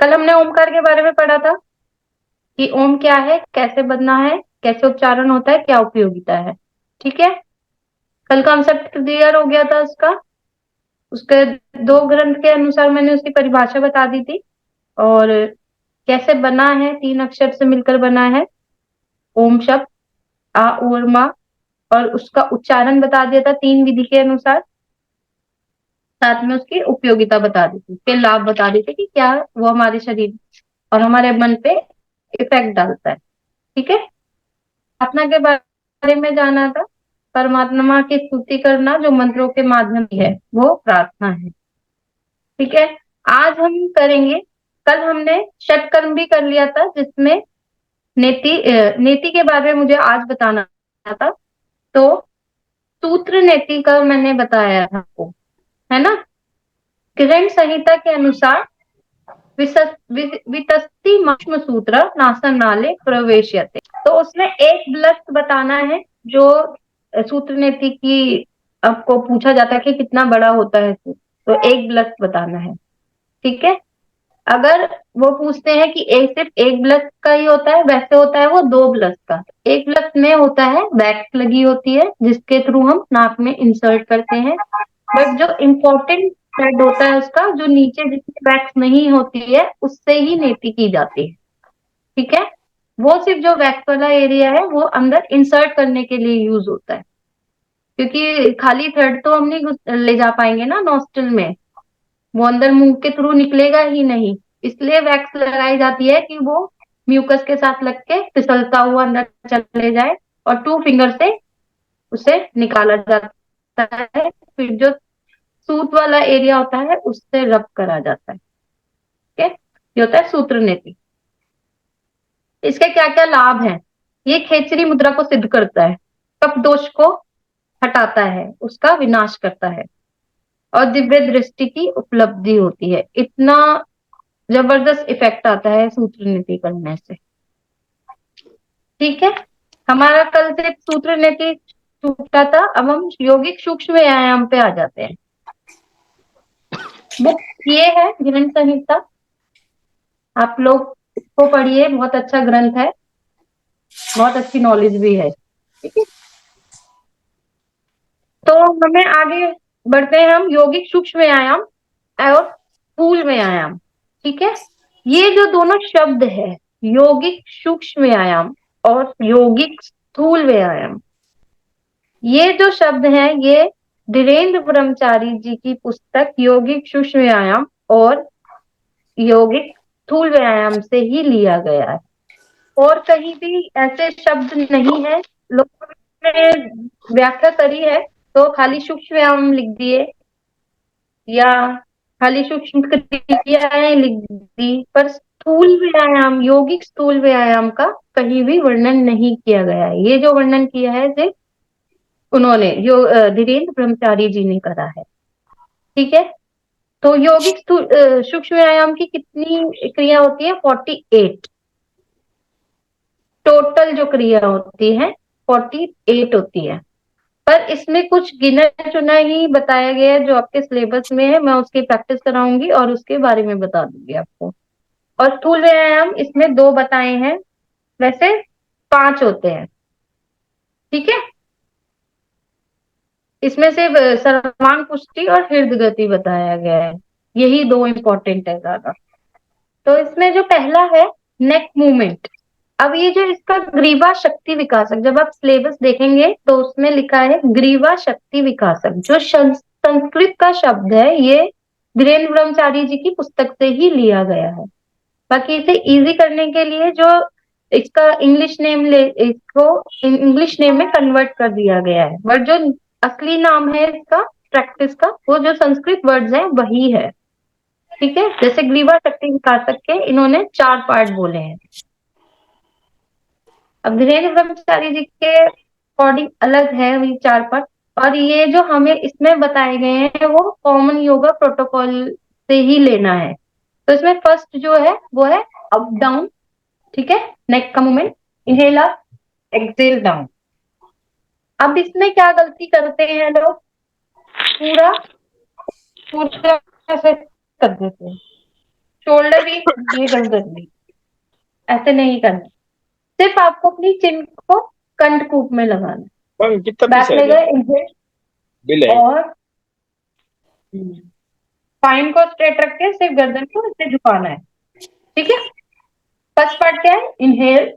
कल हमने ओमकार के बारे में पढ़ा था कि ओम क्या है, कैसे बनना है, कैसे उच्चारण होता है, क्या उपयोगिता है। ठीक है। कल कॉन्सेप्ट क्लियर हो गया था उसका। उसके दो ग्रंथ के अनुसार मैंने उसकी परिभाषा बता दी थी। और कैसे बना है, 3 अक्षर से मिलकर बना है ओम शब्द, आ और मा। और उसका उच्चारण बता दिया था 3 विधि के अनुसार। साथ में उसकी उपयोगिता बता दी थी, फिर लाभ बता दी थी कि क्या वो हमारे शरीर और हमारे मन पे इफेक्ट डालता है। ठीक है। प्रार्थना के बारे में जाना था। परमात्मा की स्तुति करना जो मंत्रों के माध्यम से है वो प्रार्थना है। ठीक है। आज हम करेंगे, कल हमने षटकर्म भी कर लिया था जिसमें नेति के बारे में मुझे आज बताना था। तो सूत्र नेति का मैंने बताया था आपको, है ना। किरण संहिता के अनुसार वितस्ति सूक्ष्म सूत्र नासन नाले प्रवेश्यते। तो उसमें एक ब्लस्ट बताना है जो सूत्र नीति की आपको पूछा जाता है कि कितना बड़ा होता है सूत्र, तो एक ब्लस्ट बताना है। ठीक है। अगर वो पूछते हैं कि एक सिर्फ एक ब्लस्ट का ही होता है, वैसे होता है वो 2 ब्लस्ट का। एक ब्लस्ट में होता है वैक्स लगी होती है जिसके थ्रू हम नाक में इंसर्ट करते हैं। बट जो इम्पोर्टेंट थ्रेड होता है उसका, जो नीचे जिसमें वैक्स नहीं होती है, उससे ही नेति की जाती है। ठीक है। वो सिर्फ जो वैक्स वाला एरिया है वो अंदर इंसर्ट करने के लिए यूज होता है, क्योंकि खाली थ्रेड तो हम नहीं ले जा पाएंगे ना नॉस्टल में, वो अंदर मुंह के थ्रू निकलेगा ही नहीं। इसलिए वैक्स लगाई जाती है कि वो म्यूकस के साथ लग के फिसलता हुआ अंदर चले जाए और 2 फिंगर से उसे निकाला जाता है। फिर जो सूत वाला एरिया होता है उससे रब करा जाता है। ठीक है। ये होता है सूत्र नीति। इसके क्या क्या लाभ हैं? ये खेचरी मुद्रा को सिद्ध करता है, कफ दोष को हटाता है, उसका विनाश करता है, और दिव्य दृष्टि की उपलब्धि होती है। इतना जबरदस्त इफेक्ट आता है सूत्र नीति करने से। ठीक है। हमारा कल से सूत्र नीति छूटा था, अब हम यौगिक सूक्ष्म व्यायाम पे आ जाते हैं। बुक ये है ग्रंथ संहिता, आप लोग इसको पढ़िए, बहुत अच्छा ग्रंथ है, बहुत अच्छी नॉलेज भी है। ठीक है। तो हमें आगे बढ़ते हैं, हम यौगिक सूक्ष्म व्यायाम और स्थूल व्यायाम। ठीक है। ये जो दोनों शब्द है, यौगिक सूक्ष्म व्यायाम और यौगिक स्थूल व्यायाम, ये जो शब्द हैं ये धीरेन्द्र ब्रह्मचारी जी की पुस्तक यौगिक सूक्ष्म व्यायाम और यौगिक स्थूल व्यायाम से ही लिया गया है। और कहीं भी ऐसे शब्द नहीं है। लोगों ने व्याख्या करी है तो खाली सूक्ष्म व्यायाम लिख दिए या खाली सूक्ष्म क्रियाएं लिख दी, पर स्थूल व्यायाम, यौगिक स्थूल व्यायाम का कहीं भी वर्णन नहीं किया गया है। ये जो वर्णन किया है सिर्फ उन्होंने धीरेन्द्र ब्रह्मचारी जी ने करा है। ठीक है। तो यौगिक सूक्ष्म व्यायाम की कितनी क्रिया होती है? 48 टोटल जो क्रिया होती है, 48 होती है। पर इसमें कुछ गिना चुना ही बताया गया है जो आपके सिलेबस में है। मैं उसकी प्रैक्टिस कराऊंगी और उसके बारे में बता दूंगी आपको। और स्थूल व्यायाम इसमें 2 बताए हैं, वैसे 5 होते हैं। ठीक है। इसमें से सर्वांग पुष्टि और हृदय गति बताया गया है, यही 2 इंपॉर्टेंट है ज्यादा। तो इसमें जो पहला है नेक मूवमेंट। अब ये जो इसका ग्रीवा शक्ति विकासक, जब आप सिलेबस देखेंगे तो उसमें लिखा है ग्रीवा शक्ति विकासक, जो संस्कृत का शब्द है, ये धीरेन्द्र ब्रह्मचारी जी की पुस्तक से ही लिया गया है। बाकी इसे इजी करने के लिए जो इसका इंग्लिश नेम इसको इंग्लिश नेम में कन्वर्ट कर दिया गया है, बट जो असली नाम है इसका प्रैक्टिस का, वो जो संस्कृत वर्ड्स हैं वही है। ठीक है। जैसे ग्रीवा शक्ति विकासक के इन्होंने 4 पार्ट बोले हैं। अब धीरेन्द्र ब्रह्मचारी जी के अकॉर्डिंग अलग है वही 4 पार्ट। और ये जो हमें इसमें बताए गए हैं वो कॉमन योगा प्रोटोकॉल से ही लेना है। तो इसमें फर्स्ट जो है वो है अप डाउन। ठीक है। नेक का movement, inhale up, exhale down. अब इसमें क्या गलती करते हैं लोग, पूरा पूरा ऐसे कर देते हैं। शोल्डर भी, ये गर्दन भी, ऐसे नहीं करना। सिर्फ आपको अपनी चिन को कंठकूप में लगाना। मैम कितना पीस बैक है ले ये? गए, इनहेल बिल है? और स्पाइन को स्ट्रेट रख के सिर्फ गर्दन को इसे झुकाना है। ठीक है। फर्स्ट पार्ट क्या है? Inhale,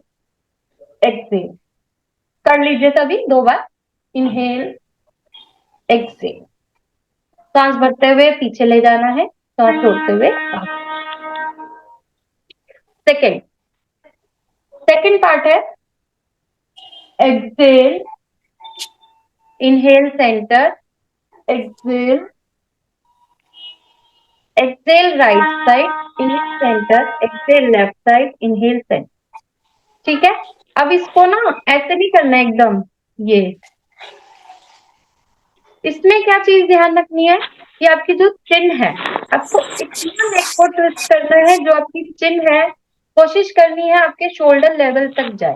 exhale. कर लीजिए सभी 2 बार। Inhale, Excel. सांस भरते हुए पीछे ले जाना है, सांस छोड़ते हुए आगे। सेकेंड सेकेंड पार्ट है exhale, inhale centre, exhale, exhale right side, inhale centre, exhale left side, inhale centre. ठीक है। अब इसको ना ऐसे नहीं करना है एकदम, ये इसमें क्या चीज ध्यान रखनी है कि आपकी जो चिन है, आपको इतना नेक को ट्विस्ट करना है, जो आपकी चिन है कोशिश करनी है आपके शोल्डर लेवल तक जाए।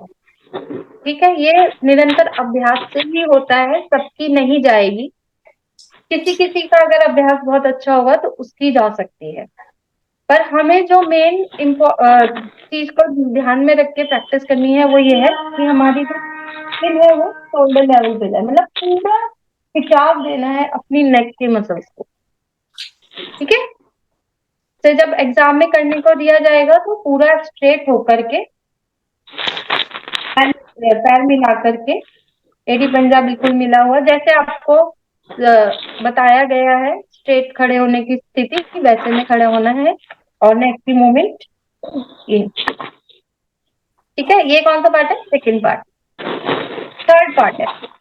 ठीक है। ये निरंतर अभ्यास से ही होता है, सबकी नहीं जाएगी। किसी किसी का अगर अभ्यास बहुत अच्छा होगा तो उसकी जा सकती है, पर हमें जो मेन चीज को ध्यान में रख के प्रैक्टिस करनी है वो ये है कि हमारी जो स्किन है वो शोल्डर लेवल पे जाए, मतलब पूरा खिंचाव देना है अपनी नेक के मसल्स को। ठीक है। तो जब एग्जाम में करने को दिया जाएगा तो पूरा स्ट्रेट होकर के, पैर मिला करके, एड़ी पंजा बिल्कुल मिला हुआ, जैसे आपको बताया गया है स्ट्रेट खड़े होने की स्थिति, वैसे में खड़े होना है। और नेक की मूवमेंट ये। ठीक है। ये कौन सा पार्ट है? Second part. थर्ड पार्ट है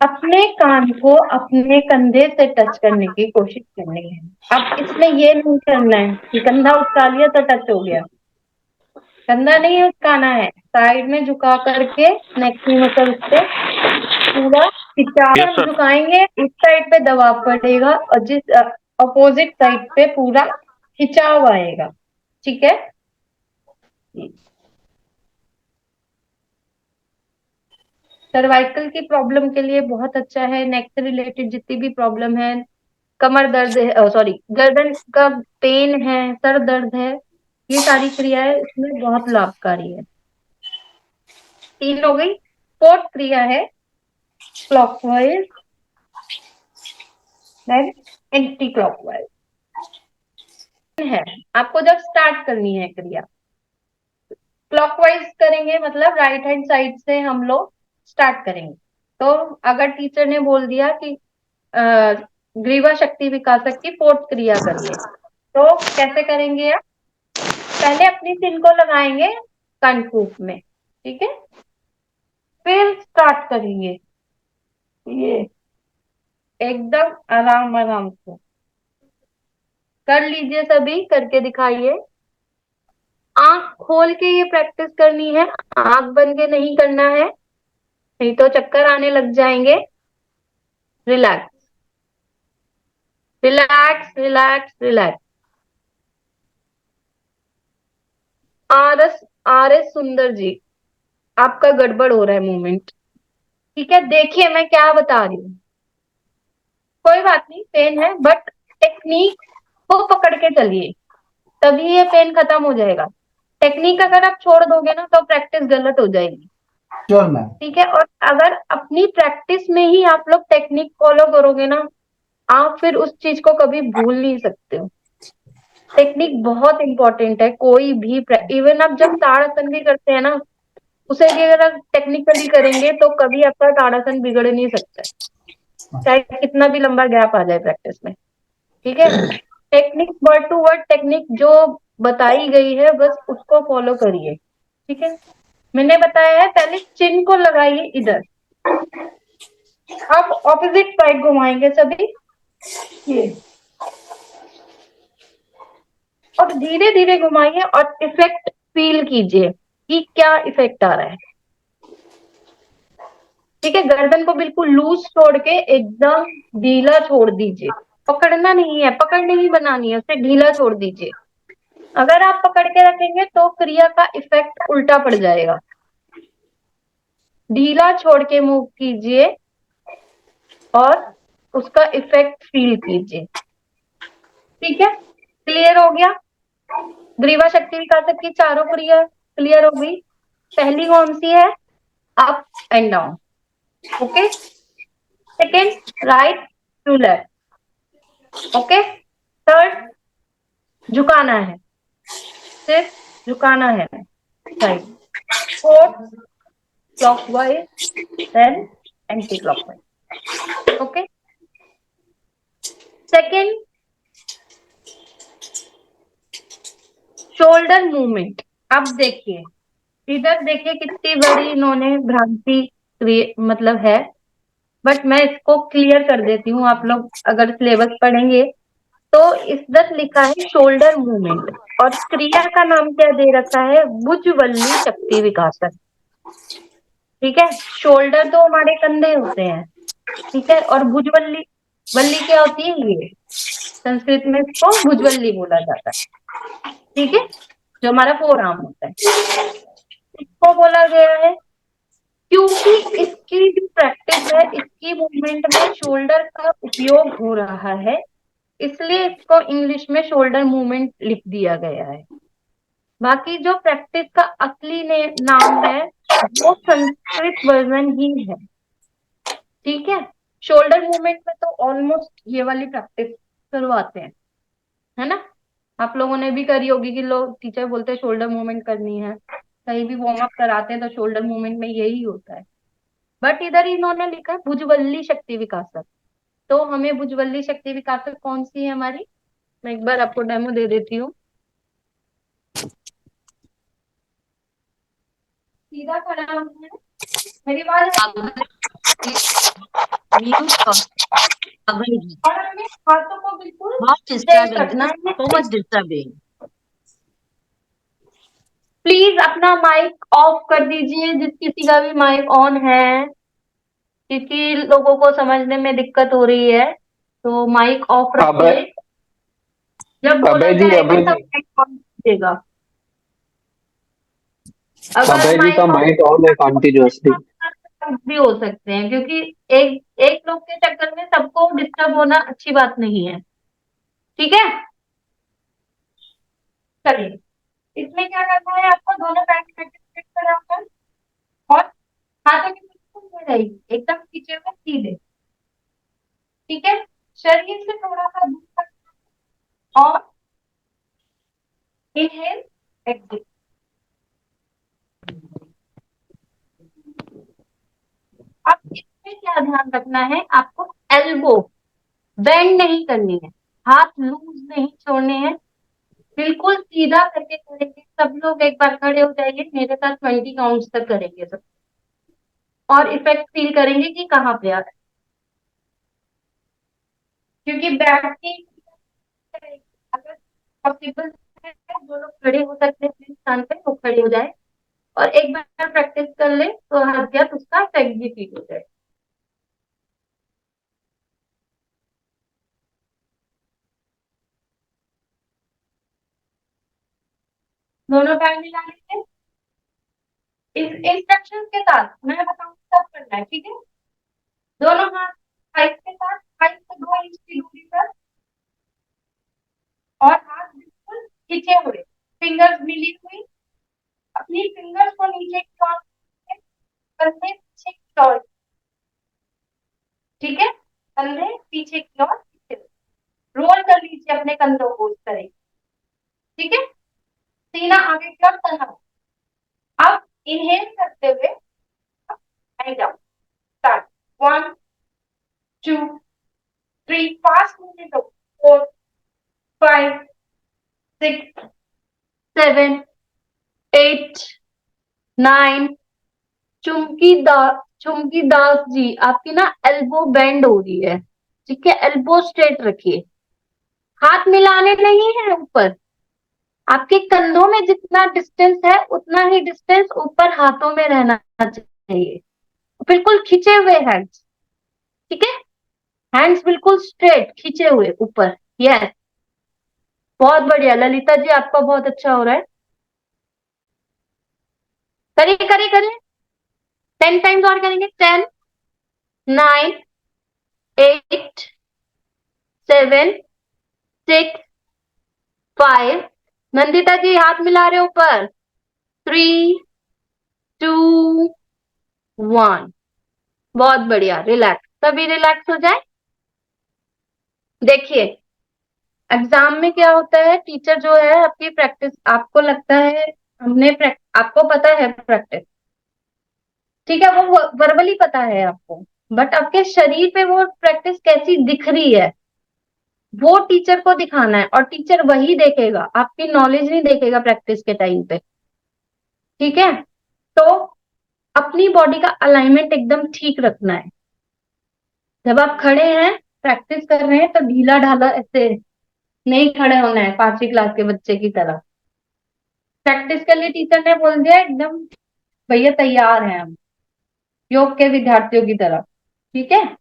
अपने कान को अपने कंधे से टच करने की कोशिश करनी है। अब इसमें ये नहीं करना है कि कंधा उठा लिया तो टच हो गया, कंधा नहीं उचकाना है, साइड में झुका करके नेक की मसल्स पे पूरा खिंचाव। यस हम सर। झुकाएंगे इस साइड पे दबाव पड़ेगा और जिस अपोजिट साइड पे पूरा खिंचाव आएगा। ठीक है। सर्वाइकल की प्रॉब्लम के लिए बहुत अच्छा है, नेक से रिलेटेड जितनी भी प्रॉब्लम है, कमर दर्द है, सॉरी गर्दन का पेन है, सर दर्द है, ये सारी क्रियाएं इसमें बहुत लाभकारी है। 3 हो गई। फोर्थ क्रिया है क्लॉकवाइज देन एंटी क्लॉकवाइज। है आपको जब स्टार्ट करनी है क्रिया, क्लॉकवाइज करेंगे मतलब राइट हैंड साइड से हम लोग स्टार्ट करेंगे। तो अगर टीचर ने बोल दिया कि ग्रीवा शक्ति विकासक की 4th क्रिया करिए, तो कैसे करेंगे आप? पहले अपनी सिन को लगाएंगे कंठकूप में। ठीक है। फिर स्टार्ट करेंगे ये एकदम आराम आराम से। कर लीजिए सभी, करके दिखाइए। आंख खोल के ये प्रैक्टिस करनी है, आंख बंद के नहीं करना है, नहीं तो चक्कर आने लग जाएंगे। Relax, relax, relax, relax. R S सुंदर जी, आपका गड़बड़ हो रहा है मूवमेंट। ठीक है। देखिए मैं क्या बता रही हूँ, कोई बात नहीं, पेन है बट टेक्निक को पकड़ के चलिए, तभी ये पेन खत्म हो जाएगा। टेक्निक अगर आप छोड़ दोगे ना तो प्रैक्टिस गलत हो जाएगी। Sure ma'am. ठीक है। और अगर अपनी प्रैक्टिस में ही आप लोग टेक्निक फॉलो करोगे ना, आप फिर उस चीज को कभी भूल नहीं सकते हो। टेक्निक बहुत इंपॉर्टेंट है, कोई भी इवन आप जब ताड़ासन भी करते हैं ना, उसे भी अगर आप टेक्निकली करेंगे तो कभी आपका ताड़ासन बिगड़ नहीं सकता है, चाहे कितना भी लंबा गैप आ जाए प्रैक्टिस में। ठीक है। Technique word to word technique जो बताई गई है बस उसको फॉलो करिए। ठीक है। मैंने बताया है पहले चिन को लगाइए इधर, अब ऑपोजिट साइड घुमाएंगे सभी ये, और धीरे धीरे घुमाइए और इफेक्ट फील कीजिए कि क्या इफेक्ट आ रहा है। ठीक है। गर्दन को बिल्कुल लूज छोड़ के एकदम ढीला छोड़ दीजिए, पकड़ना नहीं है, पकड़ नहीं बनानी है, उसे ढीला छोड़ दीजिए। अगर आप पकड़ के रखेंगे तो क्रिया का इफेक्ट उल्टा पड़ जाएगा। ढीला छोड़ के मूव कीजिए और उसका इफेक्ट फील कीजिए। ठीक है। क्लियर हो गया? ग्रीवा शक्ति विकासक की चारों क्रिया क्लियर हो गई। पहली कौन सी है? Up and down. Okay. Second, right to left. Okay. Third, झुकाना है, सिर्फ झुकाना है side. Fourth, clockwise, then anti clockwise. Okay. Second, shoulder movement. अब देखिए, इधर देखिए कितनी बड़ी इन्होंने भ्रांति मतलब है, बट मैं इसको क्लियर कर देती हूँ। आप लोग अगर सिलेबस पढ़ेंगे तो इधर लिखा है शोल्डर मूवमेंट, और क्रिया का नाम क्या दे रखा है? भुजबल्ली शक्ति विकासक। ठीक है। शोल्डर तो हमारे कंधे होते हैं, ठीक है, और भुजबल्ली, बल्ली क्या होती है? ये संस्कृत में इसको भुजबल्ली बोला जाता है। ठीक है, जो हमारा फोर आर्म होता है, इसको बोला गया है क्योंकि इसकी जो प्रैक्टिस है, इसकी मूवमेंट में शोल्डर का उपयोग हो रहा है, इसलिए इसको इंग्लिश में शोल्डर मूवमेंट लिख दिया गया है। बाकी जो प्रैक्टिस का असली नाम है वो संस्कृत वर्जन ही है। ठीक है। शोल्डर मूवमेंट में तो ऑलमोस्ट ये वाली प्रैक्टिस करवाते हैं, है ना? आप लोगों ने भी करी होगी कि लोग, टीचर बोलते हैं शोल्डर मूवमेंट करनी है, कहीं भी वार्म अप कराते हैं तो शोल्डर मूवमेंट में यही होता है। बट इधर इन्होंने लिखा है भुजबल्ली शक्ति विकासक, तो हमें भुजबल्ली शक्ति विकासक कौन सी है हमारी? मैं एक बार आपको डेमो दे देती हूँ। सीधा खड़ा होना है, मेरी बात म्यूट कर अभय जी। और हमें हाथों को बिल्कुल बहुत स्ट्रेट डिस्टर्बिंग, रखना है। So much disturbing. प्लीज अपना माइक ऑफ कर दीजिए, जिस किसी का भी माइक ऑन है, क्योंकि लोगों को समझने में दिक्कत हो रही है, तो माइक ऑफ अभय रखिए। जब बोला अभय जी जाएगा अभय तब जी माइक ऑन कीजिएगा। अगर अभय जी का माइक ऑन माइक ऑन है कंटिन्यूअसली। भी हो सकते हैं, क्योंकि एक एक लोग के चक्कर में सबको डिस्टर्ब होना अच्छी बात नहीं है। ठीक है, चलिए। इसमें क्या करना है आपको? दोनों पैर स्ट्रेट कराकर और हाथों की बिल्कुल नहीं रहेगी, एकदम पीछे में सीधे। ठीक है। शरीर से थोड़ा सा दूर तक, और इनहेल, एक्सेल। अब इसमें क्या ध्यान रखना है आपको? एल्बो बेंड नहीं करनी है, हाथ लूज नहीं छोड़ने हैं, बिल्कुल सीधा करके करेंगे। सब लोग एक बार खड़े हो जाइए, मेरे साथ 20 काउंट्स तक करेंगे सब, और इफेक्ट फील करेंगे कि कहाँ पे आ रहा है। क्योंकि बैठ के अगर पॉसिबल है, जो लोग खड़े हो सकते हैं जिस स्थान पे, वो खड़े हो जाए, और एक बार प्रैक्टिस कर ले तो हर जगह उसका इफेक्ट भी फील हो जाए। दोनों पैर मिला लेंगे। इस इंस्ट्रक्शन के साथ मैं बताऊंगी सब करना है, ठीक है? दोनों हाथ हाइट के साथ, हाइट से 2 इंच की दूरी पर, और हाथ बिल्कुल खींचे हुए, फिंगर्स मिली हुई। अपनी फिंगर्स को नीचे की ओर, कंधे पीछे की ओर। ठीक है, कंधे पीछे की ओर, रोल कर लीजिए अपने कंधों को इस तरह। ठीक है, सीना आगे की ओर तना। अब इनहेल करते हुए and down, start. 1 2 3, fast movement हो। 4 5 6 7 8 9। चुमकी दास जी, आपकी ना एल्बो बेंड हो रही है। ठीक है, एल्बो स्ट्रेट रखिए, हाथ मिलाने नहीं है ऊपर। आपके कंधों में जितना डिस्टेंस है उतना ही डिस्टेंस ऊपर हाथों में रहना चाहिए, बिल्कुल खींचे हुए हैंड्स। ठीक है, हैंड्स बिल्कुल स्ट्रेट खींचे हुए ऊपर। यस, बहुत बढ़िया ललिता जी, आपका बहुत अच्छा हो रहा है। करिए करिए करिए, 10 टाइम्स और करेंगे। 10 9 8 7 6 5 नंदिता जी हाथ मिला रहे ऊपर। 3, 2, 1। बहुत बढ़िया, रिलैक्स, सभी रिलैक्स हो जाए। देखिए, एग्जाम में क्या होता है, टीचर जो है आपकी प्रैक्टिस, आपको लगता है आपको पता है प्रैक्टिस, ठीक है, वो वर्बली पता है आपको, बट आपके शरीर पे वो प्रैक्टिस कैसी दिख रही है वो टीचर को दिखाना है, और टीचर वही देखेगा, आपकी नॉलेज नहीं देखेगा प्रैक्टिस के टाइम पे। ठीक है, तो अपनी बॉडी का अलाइनमेंट एकदम ठीक रखना है। जब आप खड़े हैं, प्रैक्टिस कर रहे हैं, तो ढीला ढाला ऐसे नहीं खड़े होना है 5वीं क्लास के बच्चे की तरह। प्रैक्टिस के लिए टीचर ने बोल दिया एकदम, भैया तैयार हैं हम, योग के विद्यार्थियों की तरह। ठीक है,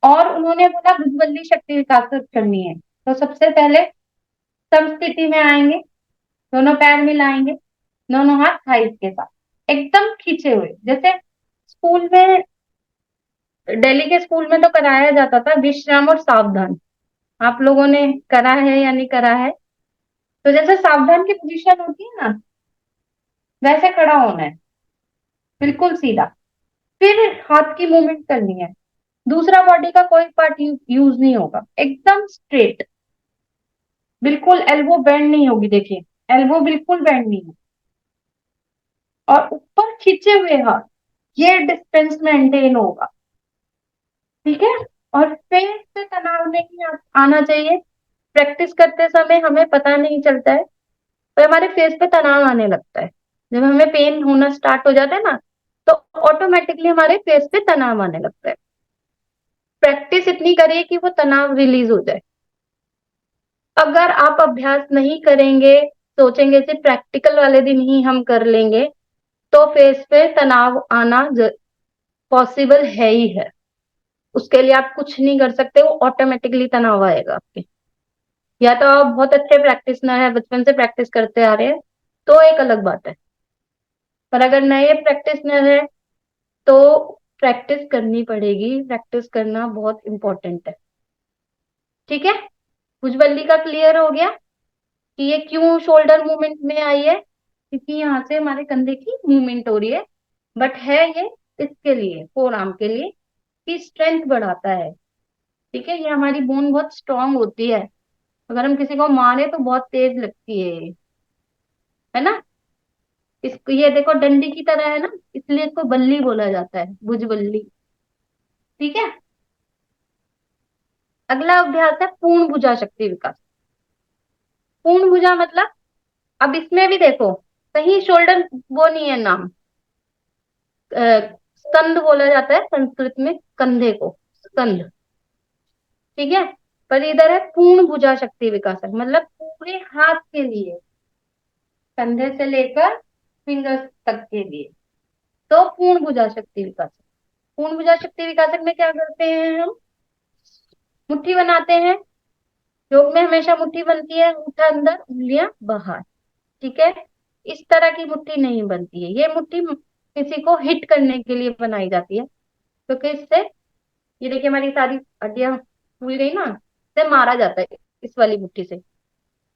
और उन्होंने बोला भुजबल्ली शक्ति विकास करनी है, तो सबसे पहले समस्थिति में आएंगे, दोनों पैर मिलाएंगे, दोनों हाथ थाइस के साथ एकदम खींचे हुए, जैसे स्कूल में, दिल्ली के स्कूल में तो कराया जाता था विश्राम और सावधान। आप लोगों ने करा है या नहीं करा है? तो जैसे सावधान की पोजीशन होती है ना, वैसे खड़ा होना है, बिल्कुल सीधा। फिर हाथ की मूवमेंट करनी है, दूसरा बॉडी का कोई पार्ट यूज नहीं होगा, एकदम स्ट्रेट, बिल्कुल एल्बो बेंड नहीं होगी। देखिए, एल्बो बिल्कुल बेंड नहीं होगी, और ऊपर खींचे हुए हाथ, ये डिस्टेंस मेंटेन होगा। ठीक है, और फेस से तनाव नहीं आना चाहिए। प्रैक्टिस करते समय हमें पता नहीं चलता है, पर हमारे फेस पे तनाव आने लगता है। जब हमें पेन होना स्टार्ट हो जाता है ना, तो ऑटोमेटिकली हमारे फेस पे तनाव आने लगता है। प्रैक्टिस इतनी करिए कि वो तनाव रिलीज हो जाए। अगर आप अभ्यास नहीं करेंगे, सोचेंगे सिर्फ प्रैक्टिकल वाले दिन ही हम कर लेंगे, तो फेस पे तनाव आना पॉसिबल है ही है। उसके लिए आप कुछ नहीं कर सकते, वो ऑटोमेटिकली तनाव आएगा आपके। या तो आप बहुत अच्छे प्रैक्टिसनर है, बचपन से प्रैक्टिस करते आ रहे हैं, तो एक अलग बात है। पर अगर नए प्रैक्टिसनर है, तो प्रैक्टिस करनी पड़ेगी, प्रैक्टिस करना बहुत इंपॉर्टेंट है। ठीक है, भुजबल्ली का क्लियर हो गया कि ये क्यों शोल्डर मूवमेंट में आई है, क्योंकि यहाँ से हमारे कंधे की मूवमेंट हो रही है, बट है ये इसके लिए, फोर आर्म के लिए, कि स्ट्रेंथ बढ़ाता है। ठीक है, ये हमारी बोन बहुत स्ट्रांग होती है, अगर हम किसी को मारे तो बहुत तेज लगती है ये, है ना। इसको ये देखो डंडी की तरह है ना, इसलिए इसको बल्ली बोला जाता है, भुजबल्ली। ठीक है, अगला अभ्यास है पूर्ण भुजा शक्ति विकास। पूर्ण भुजा मतलब, अब इसमें भी देखो, कहीं शोल्डर वो नहीं है नाम, स्कंद बोला जाता है संस्कृत में कंधे को, स्कंद। ठीक है, पर इधर है पूर्ण भुजा शक्ति विकासक, मतलब पूरे हाथ के लिए, कंधे से लेकर फिंगर्स तक के लिए, तो पूर्ण भुजा शक्ति विकासक। पूर्ण भुजा शक्ति विकासक में क्या करते हैं हम, मुट्ठी बनाते हैं। योग में हमेशा मुट्ठी बनती है, अंगूठा अंदर उंगलियां बाहर। ठीक है, इस तरह की मुट्ठी नहीं बनती है, ये मुट्ठी किसी को हिट करने के लिए बनाई जाती है, क्योंकि इससे, ये देखिए हमारी सारी हड्डियां फूल गई ना, इससे मारा जाता है इस वाली मुट्ठी से,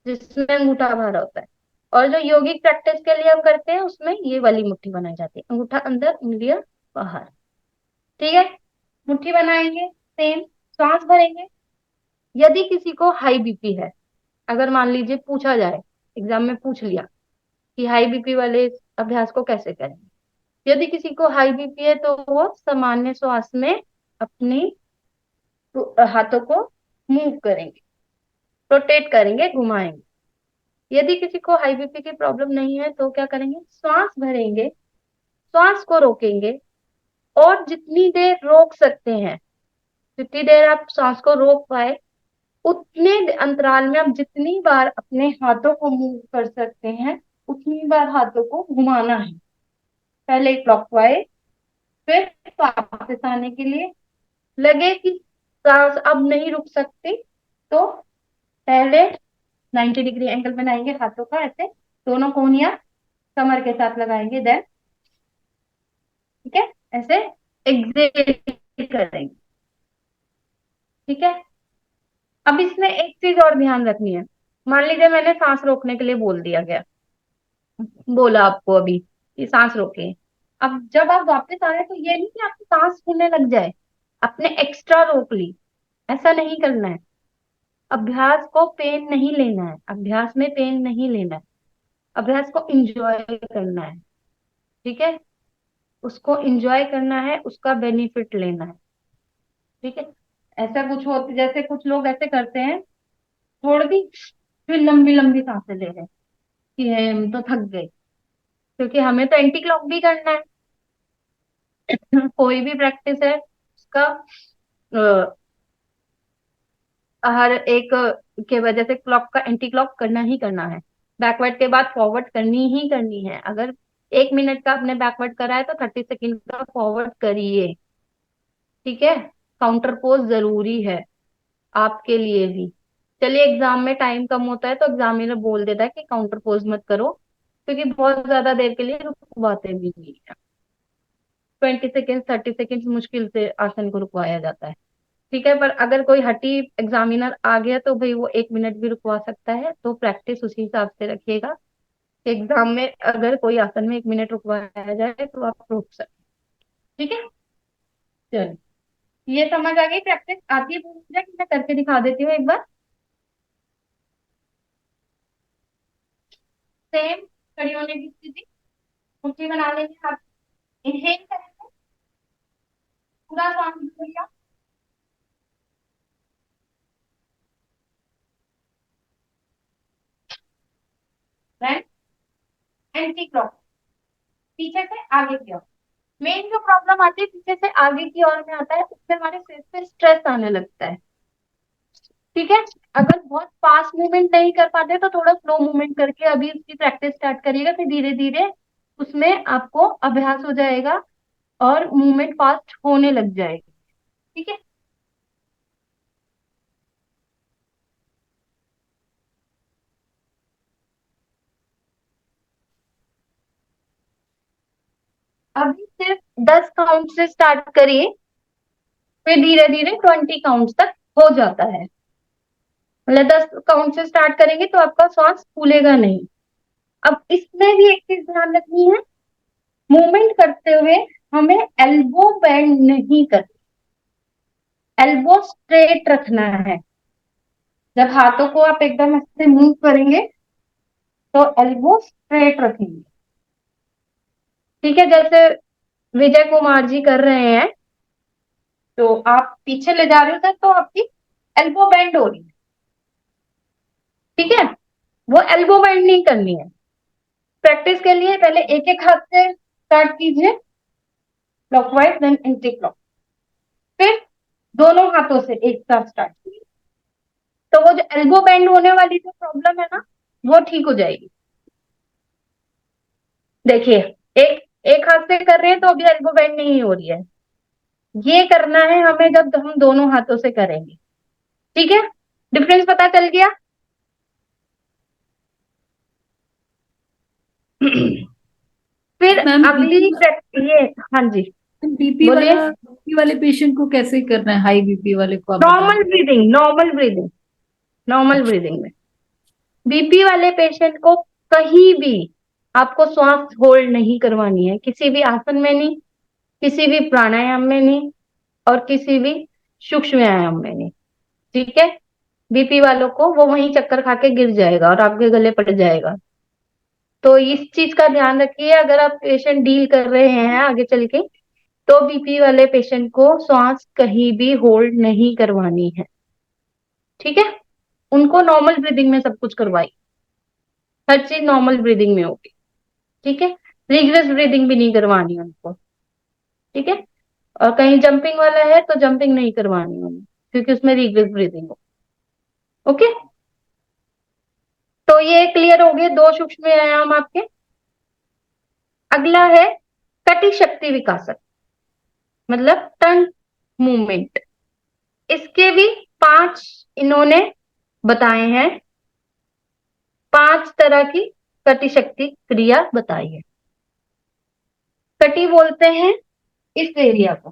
जिसमें अंगूठा भरा होता है। और जो योगिक प्रैक्टिस के लिए हम करते हैं, उसमें ये वाली मुट्ठी बनाई जाती है, अंगूठा अंदर उंगलियां बाहर। ठीक है, मुट्ठी बनाएंगे, सेम, सांस भरेंगे। यदि किसी को हाई बीपी है, अगर मान लीजिए पूछा जाए, एग्जाम में पूछ लिया कि हाई बीपी वाले इस अभ्यास को कैसे करें, यदि किसी को हाई बीपी है, तो वो सामान्य श्वास में अपनी हाथों को मूव करेंगे, रोटेट करेंगे, घुमाएंगे। यदि किसी को हाई बीपी की प्रॉब्लम नहीं है, तो क्या करेंगे, श्वास भरेंगे, श्वास को रोकेंगे, और जितनी देर रोक सकते हैं, जितनी देर आप सांस को रोक पाए, उतने अंतराल में आप जितनी बार अपने हाथों को मूव कर सकते हैं, उतनी बार हाथों को घुमाना है। पहले क्लॉकवाइज, फिर वापस आने के लिए। लगे कि सांस अब नहीं रुक सकती, तो पहले 90 डिग्री एंगल बनाएंगे हाथों का, ऐसे दोनों कोहनियां कमर के साथ लगाएंगे, देन ठीक है, ऐसे एग्जेल करेंगे। ठीक है, अब इसमें एक चीज और ध्यान रखनी है, मान लीजिए मैंने सांस रोकने के लिए बोल दिया गया, बोला आपको अभी कि सांस रोके। अब जब आप वापस आ रहे तो ये नहीं कि आपकी सांस फूलने लग जाए, आपने एक्स्ट्रा रोक ली, ऐसा नहीं करना है। अभ्यास को पेन नहीं लेना है, अभ्यास में पेन नहीं लेना है, अभ्यास को इंजॉय करना है। ठीक है, उसको इंजॉय करना है, उसका बेनिफिट लेना है। ठीक है, ऐसा कुछ होता जैसे कुछ लोग ऐसे करते हैं, छोड़ दी फिर लंबी लंबी सांसें ले रहे हैं कि हम तो थक गए, क्योंकि हमें तो एंटी क्लॉक भी करना है। कोई भी प्रैक्टिस है उसका हर एक के वजह से क्लॉक का एंटी क्लॉक करना ही करना है। बैकवर्ड के बाद फॉरवर्ड करनी ही करनी है। अगर 1 मिनट का आपने बैकवर्ड करा है तो 30 सेकेंड का फॉरवर्ड करिए। ठीक है, काउंटर पोज जरूरी है आपके लिए भी। चलिए, एग्जाम में टाइम कम होता है तो एग्जामिनर बोल देता है कि काउंटर पोज मत करो, क्योंकि बहुत ज्यादा देर के लिए रुकवाते भी नहीं है। 20 सेकेंड 30 सेकेंड मुश्किल से आसन को रुकवाया जाता है। ठीक है, पर अगर कोई हटी एग्जामिनर आ गया तो भाई वो 1 मिनट भी रुकवा सकता है, तो प्रैक्टिस उसी हिसाब से रखिएगा। एग्जाम में अगर कोई आसन में 1 मिनट रुकवाया जाए तो आप रुक सकते। ठीक है, चलिए, ये समझ आ गई। प्रैक्टिस आती है पूरी कि मैं करके दिखा देती हूँ एक बार। सेम खड़ी होने की स्थिति, मुट्ठी बना लेंगे, हाथ इनहेल करेंगे, पूरा सांस लिया, राइट, एंटी क्लॉक, पीछे से आगे की ओर। मेन जो प्रॉब्लम आती है पीछे से आगे की ओर में आता है, उससे हमारे फेस पे स्ट्रेस आने लगता है। ठीक है, अगर बहुत फास्ट मूवमेंट नहीं कर पाते तो थोड़ा स्लो मूवमेंट करके अभी उसकी प्रैक्टिस स्टार्ट करिएगा, फिर धीरे धीरे उसमें आपको अभ्यास हो जाएगा और मूवमेंट फास्ट होने लग जाएगी। ठीक है, अभी सिर्फ 10 काउंट से स्टार्ट करिए, फिर धीरे धीरे 20 काउंट तक हो जाता है। मतलब 10 काउंट से स्टार्ट करेंगे तो आपका श्वास फूलेगा नहीं। अब इसमें भी एक चीज ध्यान रखनी है, मूवमेंट करते हुए हमें एल्बो बेंड नहीं करना, एल्बो स्ट्रेट रखना है। जब हाथों को आप एकदम ऐसे मूव करेंगे तो एल्बो स्ट्रेट रखेंगे। ठीक है, जैसे विजय कुमार जी कर रहे हैं, तो आप पीछे ले जा रहे हो तो आपकी एल्बो बेंड हो रही है। ठीक है, वो एल्बो बेंड नहीं करनी है। प्रैक्टिस के लिए पहले एक एक हाथ से स्टार्ट कीजिए, क्लॉकवाइज देन एंटी क्लॉक, फिर दोनों हाथों से एक साथ स्टार्ट कीजिए, तो वो जो एल्बो बेंड होने वाली जो प्रॉब्लम है ना, वो ठीक हो जाएगी। देखिए, एक एक हाथ से कर रहे हैं तो अभी एल्बो बेंड नहीं हो रही है। ये करना है हमें जब हम दोनों हाथों से करेंगे। ठीक है, डिफरेंस पता चल गया। फिर मैम अगली ये, हाँ जी बोलिए। बीपी वाले पेशेंट को कैसे करना है? हाई बीपी वाले को आप बता। Normal breathing, normal breathing, normal breathing में बीपी वाले पेशेंट को कहीं भी आपको श्वास होल्ड नहीं करवानी है, किसी भी आसन में नहीं, किसी भी प्राणायाम में नहीं, और किसी भी सूक्ष्म व्यायाम में नहीं। ठीक है, बीपी वालों को वो वहीं चक्कर खा के गिर जाएगा और आपके गले पड़ जाएगा। तो इस चीज का ध्यान रखिए, अगर आप पेशेंट डील कर रहे हैं आगे चल के, तो बीपी वाले पेशेंट को श्वास कहीं भी होल्ड नहीं करवानी है। ठीक है, उनको नॉर्मल ब्रीदिंग में सब कुछ करवाई, हर चीज नॉर्मल ब्रीदिंग में होगी। ठीक है, रिग्रेस ब्रीदिंग भी नहीं करवानी उनको। ठीक है, और कहीं जंपिंग वाला है तो जंपिंग नहीं करवानी उन्हें, क्योंकि उसमें रिग्रेस ब्रीदिंग हो। ओके, तो ये क्लियर हो गए 2 सूक्ष्म व्यायाम आपके। अगला है कटी शक्ति विकासक, मतलब टंग मूवमेंट। इसके भी 5 इन्होंने बताए हैं, 5 तरह की कटी शक्ति क्रिया बताई है। कटी बोलते हैं इस एरिया को।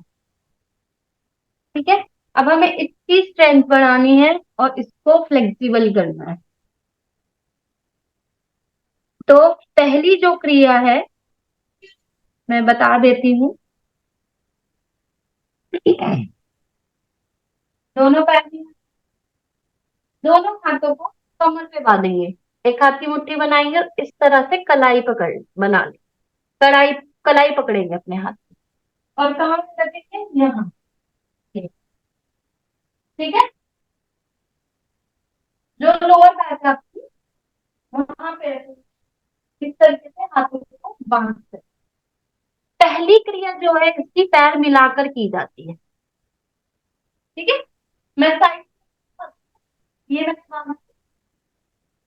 ठीक है, अब हमें इसकी स्ट्रेंथ बढ़ानी है और इसको फ्लेक्सिबल करना है। तो पहली जो क्रिया है मैं बता देती हूँ। दोनों पैर में, दोनों हाथों को कमर पे बांधेंगे, एक हाथ की मुट्ठी बनाएंगे और इस तरह से कलाई पकड़ बना ले, कलाई कलाई पकड़ेंगे अपने हाथ की और कहाँ पे रखेंगे, यहाँ। ठीक है, जो लोअर बैक है आपकी वहां पे रखेंगे, इस तरीके से हाथों को बांध कर। पहली क्रिया जो है इसकी पैर मिलाकर की जाती है। ठीक है, मैं साइड, ये मैं बांध,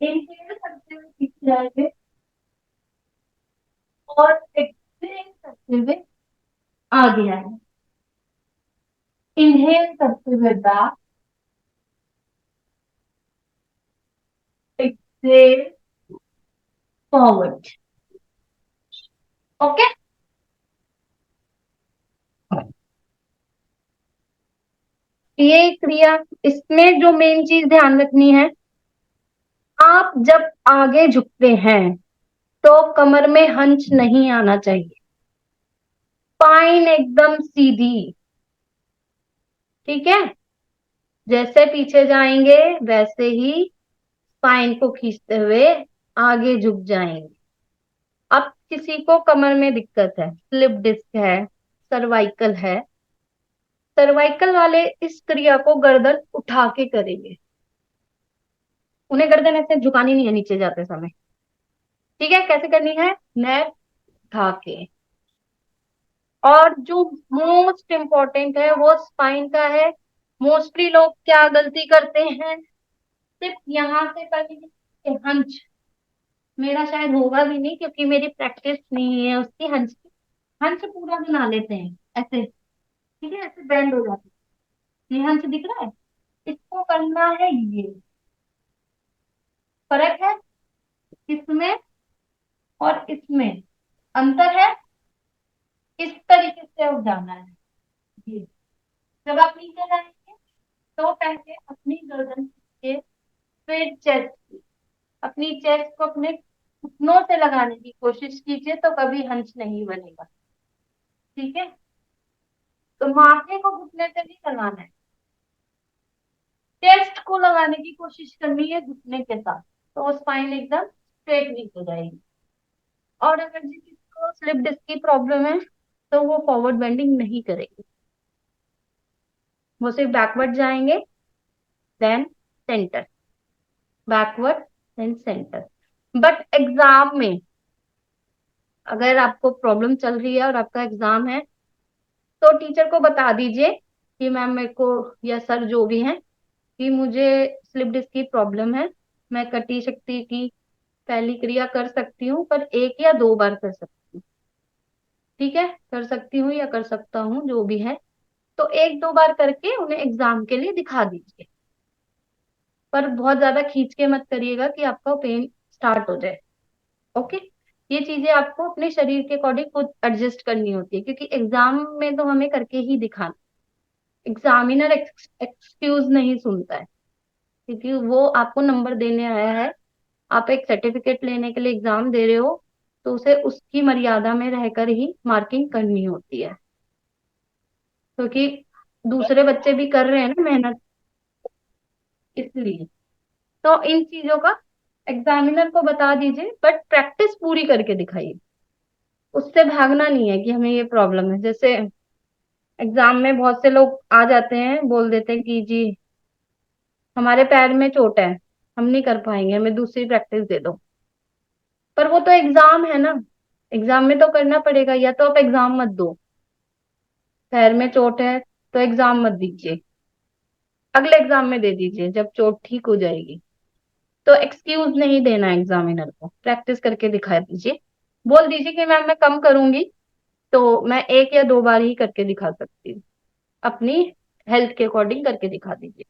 इनहेल करते हुए पीछे जाएंगे और एक्सहेल करते हुए आगे आएंगे। इनहेल करते हुए बैक, एक्सहेल फॉरवर्ड। ओके, ये क्रिया, इसमें जो मेन चीज ध्यान रखनी है, आप जब आगे झुकते हैं तो कमर में हंच नहीं आना चाहिए, स्पाइन एकदम सीधी। ठीक है, जैसे पीछे जाएंगे वैसे ही स्पाइन को खींचते हुए आगे झुक जाएंगे। अब किसी को कमर में दिक्कत है, स्लिप डिस्क है, सर्वाइकल है, सर्वाइकल वाले इस क्रिया को गर्दन उठा के करेंगे, उन्हें गर्दन ऐसे झुकानी नहीं है नीचे जाते समय। ठीक है, कैसे करनी है, नेक उठा के। और जो मोस्ट इम्पोर्टेंट है वो स्पाइन का है। मोस्टली लोग क्या गलती करते हैं, सिर्फ यहाँ से करेंगे हंच, मेरा शायद होगा भी नहीं क्योंकि मेरी प्रैक्टिस नहीं है उसकी हंच की। हंच पूरा बना लेते हैं ऐसे, ठीक है, ऐसे बेंड हो जाते हैं, ये हंच दिख रहा है, इसको करना है ये। फर्क है इसमें और इसमें, अंतर है, इस तरीके से अब जाना है ये। जब आप नीचे जाएंगे तो पहले अपनी गर्दन के, फिर चेस्ट, अपनी चेस्ट को अपने घुटनों से लगाने की कोशिश कीजिए तो कभी हंच नहीं बनेगा। ठीक है, तो माथे को घुटने से नहीं लगाना है, चेस्ट को लगाने की कोशिश करनी है घुटने के साथ, तो स्पाइन एकदम स्ट्रेट नीचे हो जाएगी। और अगर किसी को स्लिप डिस्क की प्रॉब्लम है तो वो फॉरवर्ड बेंडिंग नहीं करेगी, वो सिर्फ बैकवर्ड जाएंगे, then centre, backward then centre. But exam में अगर आपको प्रॉब्लम चल रही है और आपका एग्जाम है तो टीचर को बता दीजिए कि मैम मेरे को, या सर जो भी हैं, कि मुझे स्लिप डिस्क की प्रॉब्लम है, मैं कटी शक्ति की पहली क्रिया कर सकती हूँ पर 1 या 2 बार कर सकती हूँ। ठीक है, कर सकती हूँ या कर सकता हूँ जो भी है, तो 1-2 बार करके उन्हें एग्जाम के लिए दिखा दीजिए, पर बहुत ज्यादा खींच के मत करिएगा कि आपका पेन स्टार्ट हो जाए। ओके, ये चीजें आपको अपने शरीर के अकॉर्डिंग खुद एडजस्ट करनी होती है क्योंकि एग्जाम में तो हमें करके ही दिखाना, एग्जामिनर एक्सक्यूज नहीं सुनता है क्योंकि वो आपको नंबर देने आया है, आप एक सर्टिफिकेट लेने के लिए एग्जाम दे रहे हो, तो उसे उसकी मर्यादा में रहकर ही मार्किंग करनी होती है क्योंकि दूसरे बच्चे भी कर रहे हैं ना मेहनत, इसलिए। तो इन चीजों का एग्जामिनर को बता दीजिए, बट प्रैक्टिस पूरी करके दिखाइए, उससे भागना नहीं है कि हमें ये प्रॉब्लम है। जैसे एग्जाम में बहुत से लोग आ जाते हैं, बोल देते हैं कि जी हमारे पैर में चोट है, हम नहीं कर पाएंगे, हमें दूसरी प्रैक्टिस दे दो। पर वो तो एग्जाम है ना, एग्जाम में तो करना पड़ेगा, या तो आप एग्जाम मत दो, पैर में चोट है तो एग्जाम मत दीजिए, अगले एग्जाम में दे दीजिए जब चोट ठीक हो जाएगी। तो एक्सक्यूज नहीं देना एग्जामिनर को, प्रैक्टिस करके दिखा दीजिए, बोल दीजिए कि मैम मैं कम करूंगी तो मैं 1 या 2 बार ही करके दिखा सकती हूँ, अपनी हेल्थ के अकॉर्डिंग करके दिखा दीजिए।